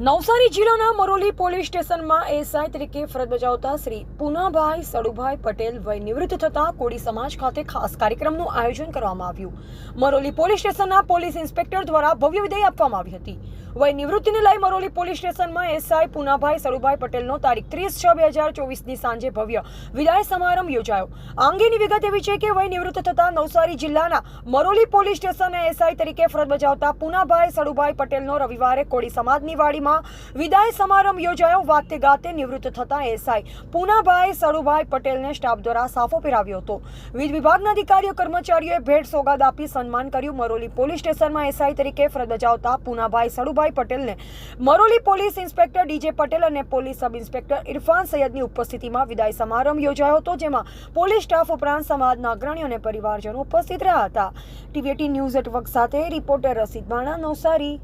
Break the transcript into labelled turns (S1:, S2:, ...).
S1: નવસારી જિલ્લાના મરોલી પોલીસ સ્ટેશનમાં એસઆઈ તરીકે ફરજ બજાવતા શ્રી પૂનાભાઈ સડુભાઈ પટેલ વય નિવૃત્ત થતા કોળી સમાજ ખાતે ખાસ કાર્યક્રમનું આયોજન કરવામાં આવ્યું। મરોલી પોલીસ સ્ટેશનના પોલીસ ઇન્સ્પેક્ટર દ્વારા ભવ્ય વિદાય આપવામાં આવી હતી। વય નિવૃત્તિને લઈ મરોલી પોલીસ સ્ટેશનમાં એસઆઈ પૂનાભાઈ સડુભાઈ પટેલનો તારીખ 30/6/2024ની સાંજે ભવ્ય વિદાય સમારંભ યોજાયો। આ અંગેની વિગત એવી છે કે વય નિવૃત્ત થતા નવસારી જિલ્લાના મરોલી પોલીસ સ્ટેશને એસઆઈ તરીકે ફરજ બજાવતા પૂનાભાઈ સડુભાઈ પટેલનો રવિવારે કોળી સમાજની વાડીમાં વિદાય સમારંભ યોજાયો। વાતે ગાતે નિવૃત્ત થતા એસઆઈ પૂનાભાઈ સડુભાઈ પટેલને સ્ટાફ દ્વારા સાફો પહેરાવ્યો હતો। વિવિધ વિભાગના અધિકારીઓ કર્મચારીઓએ ભેટ સોગાદ આપી સન્માન કર્યું। મરોલી પોલીસ સ્ટેશનમાં એસઆઈ તરીકે ફરજ બજાવતા પૂનાભાઈ સડુભાઈ પટેલને Maroli police inspector DJ Patel અને પોલીસ સબ ઇન્સ્પેક્ટર ઇરફાન સૈયદની ઉપસ્થિતિમાં વિદાય સમારંભ યોજાયો હતો, જેમાં પોલીસ સ્ટાફ ઉપરાંત સમાજના અગ્રણીઓ અને પરિવારજનો ઉપસ્થિત રહ્યા હતા। ટીવી18 ન્યૂઝ નેટવર્ક સાથે રિપોર્ટર રસીદ બાણા, નવસારી।